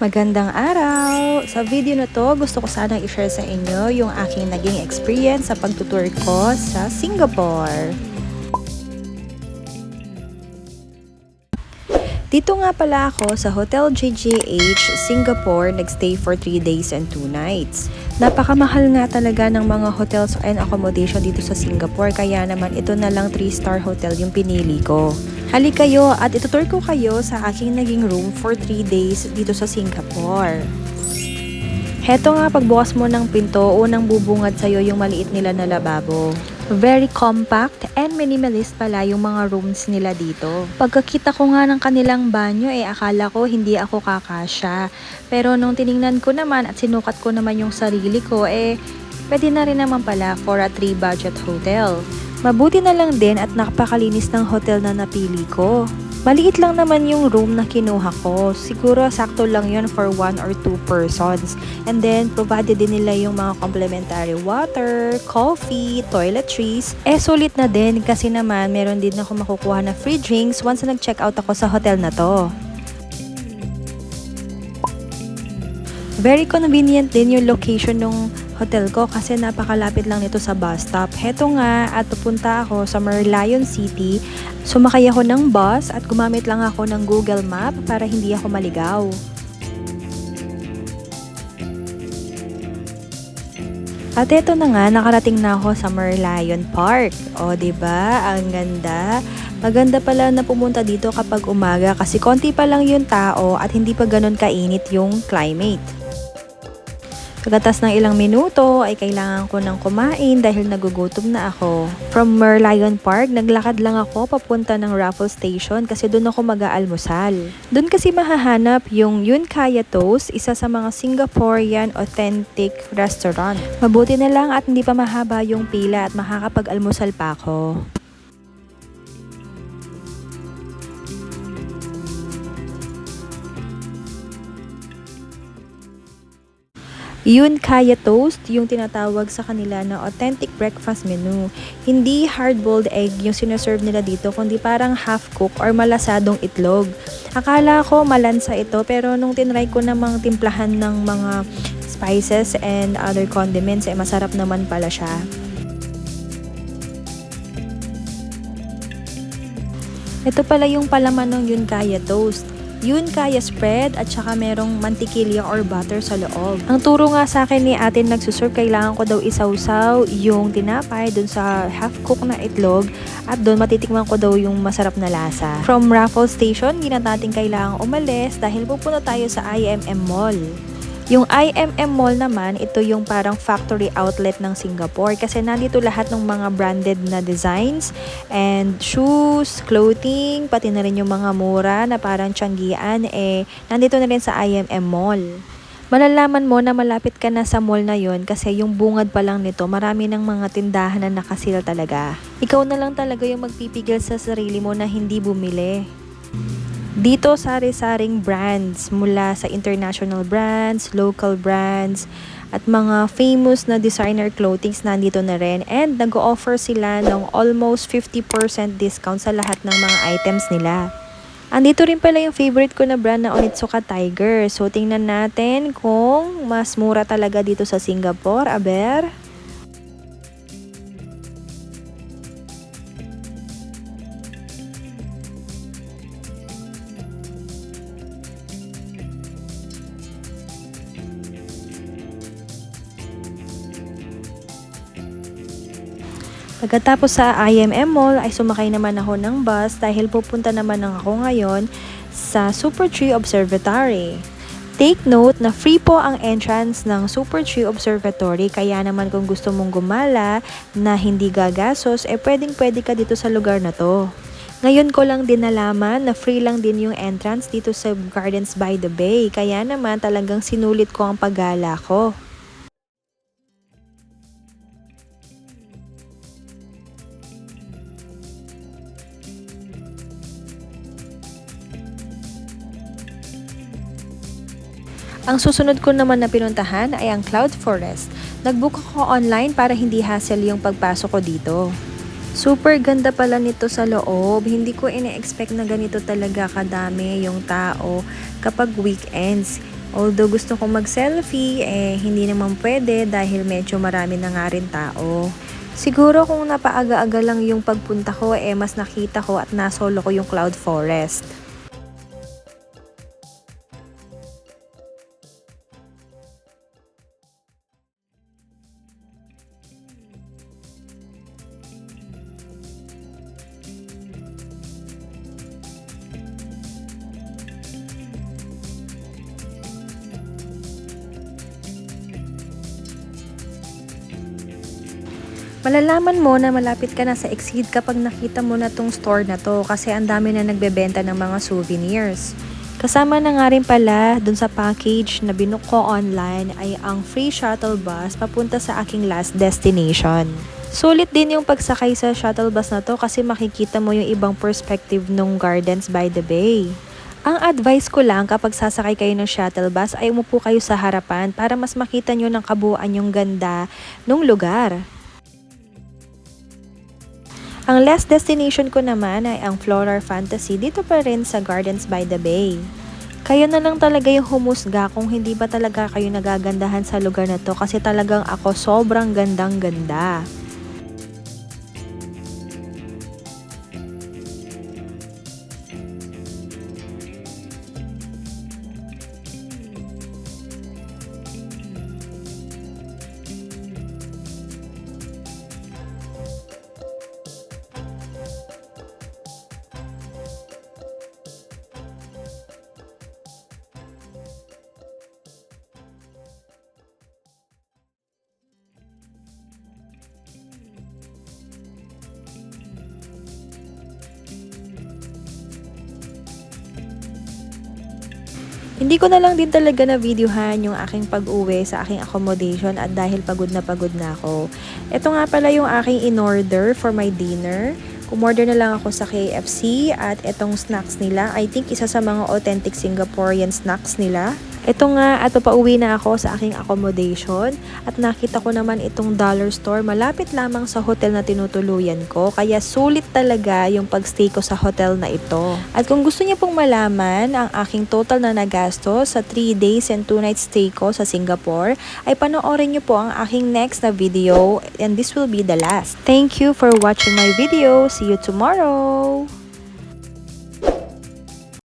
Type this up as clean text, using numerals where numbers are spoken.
Magandang araw! Sa video na to, gusto ko sanang i-share sa inyo yung aking naging experience sa pagtutour ko sa Singapore. Dito nga pala ako sa Hotel JJH, Singapore, nagstay for 3 days and 2 nights. Napakamahal nga talaga ng mga hotels and accommodation dito sa Singapore, kaya naman ito na lang 3-star hotel yung pinili ko. Halika kayo at itutur ko kayo sa aking naging room for 3 days dito sa Singapore. Heto nga, pagbukas mo ng pinto, unang bubungad sa'yo yung maliit nila na lababo. Very compact and minimalist pala yung mga rooms nila dito. Pagkakita ko nga ng kanilang banyo, akala ko hindi ako kakasya. Pero nung tiningnan ko naman at sinukat ko naman yung sarili ko, pwede na rin naman pala for a 3 budget hotel. Mabuti na lang din at napakalinis ng hotel na napili ko. Maliit lang naman yung room na kinuha ko. Siguro sakto lang yun for 1 or 2 persons. And then, provided din nila yung mga complimentary water, coffee, toiletries. Sulit na din kasi naman meron din ako makukuha na free drinks once na nag-check out ako sa hotel na to. Very convenient din yung location ng hotel ko kasi napakalapit lang nito sa bus stop. Heto nga at pupunta ako sa Merlion City. Sumakay ako ng bus at gumamit lang ako ng Google Map para hindi ako maligaw. At eto na nga, nakarating na ako sa Merlion Park. O, diba? Ang ganda. Maganda pala na pumunta dito kapag umaga kasi konti pa lang yung tao at hindi pa ganun kainit yung climate. Pagkatas ng ilang minuto ay kailangan ko ng kumain dahil nagugutom na ako. From Merlion Park, naglakad lang ako papunta ng Raffles Station kasi doon ako mag-aalmusal. Doon kasi mahahanap yung Yun Kaya Toast, isa sa mga Singaporean authentic restaurant. Mabuti na lang at hindi pa mahaba yung pila at makakapag-almusal pa ako. Yun Kaya Toast, yung tinatawag sa kanila na authentic breakfast menu. Hindi hard-boiled egg yung sinaserve nila dito, kundi parang half-cook or malasadong itlog. Akala ko malansa ito, pero nung tinry ko namang timplahan ng mga spices and other condiments, masarap naman pala siya. Ito pala yung palaman ng Yun Kaya Toast. Yun Kaya spread at saka merong mantikilya or butter sa loob. Ang turo nga sa akin ni ate nagsuserve, kailangan ko daw isawsaw yung tinapay dun sa half-cook na itlog at dun matitikman ko daw yung masarap na lasa. From Raffles Station, hindi na natin kailangang umalis dahil pupunta tayo sa IMM Mall. Yung IMM Mall naman, ito yung parang factory outlet ng Singapore kasi nandito lahat ng mga branded na designs and shoes, clothing, pati na rin yung mga mura na parang tiyanggian, nandito na rin sa IMM Mall. Malalaman mo na malapit ka na sa mall na yon kasi yung bungad pa lang nito, marami ng mga tindahan na nakasil talaga. Ikaw na lang talaga yung magpipigil sa sarili mo na hindi bumili. Dito sari-saring brands mula sa international brands, local brands, at mga famous na designer clothings nandito na rin. And nag-o-offer sila ng almost 50% discount sa lahat ng mga items nila. Andito rin pala yung favorite ko na brand na Onitsuka Tiger. So tingnan natin kung mas mura talaga dito sa Singapore, aber. Pagkatapos sa IMM Mall ay sumakay naman ako ng bus dahil pupunta naman ako ngayon sa Super Tree Observatory. Take note na free po ang entrance ng Super Tree Observatory, kaya naman kung gusto mong gumala na hindi gagastos, pwedeng-pwede ka dito sa lugar na to. Ngayon ko lang din nalaman na free lang din yung entrance dito sa Gardens by the Bay, kaya naman talagang sinulit ko ang paggala ko. Ang susunod ko naman na pinuntahan ay ang Cloud Forest. Nagbook ako online para hindi hassle yung pagpasok ko dito. Super ganda pala nito sa loob. Hindi ko ine-expect na ganito talaga kadami yung tao kapag weekends. Although gusto kong mag-selfie, hindi naman pwede dahil medyo marami na nga rin tao. Siguro kung napaaga-aga lang yung pagpunta ko, mas nakita ko at nasolo ko yung cloud forest. Malalaman mo na malapit ka na sa Exceed kapag nakita mo na tong store na to kasi ang dami na nagbebenta ng mga souvenirs. Kasama na nga rin pala dun sa package na binook ko online ay ang free shuttle bus papunta sa aking last destination. Sulit din yung pagsakay sa shuttle bus na to kasi makikita mo yung ibang perspective ng Gardens by the Bay. Ang advice ko lang kapag sasakay kayo ng shuttle bus ay umupo kayo sa harapan para mas makita nyo ng kabuuan yung ganda ng lugar. Ang last destination ko naman ay ang Floral Fantasy dito pa rin sa Gardens by the Bay. Kayo na lang talaga yung humusga kung hindi ba talaga kayo nagagandahan sa lugar na to kasi talagang ako sobrang gandang-ganda. Hindi ko na lang din talaga na videohan yung aking pag-uwi sa aking accommodation at dahil pagod na ako. Ito nga pala yung aking in-order for my dinner. Umorder na lang ako sa KFC at itong snacks nila. I think isa sa mga authentic Singaporean snacks nila. Ito nga, pauwi na ako sa aking accommodation at nakita ko naman itong dollar store malapit lamang sa hotel na tinutuluyan ko. Kaya sulit talaga yung pagstay ko sa hotel na ito. At kung gusto niyo pong malaman ang aking total na nagastos sa 3 days and 2 nights stay ko sa Singapore, ay panoorin niyo po ang aking next na video and this will be the last. Thank you for watching my video. See you tomorrow!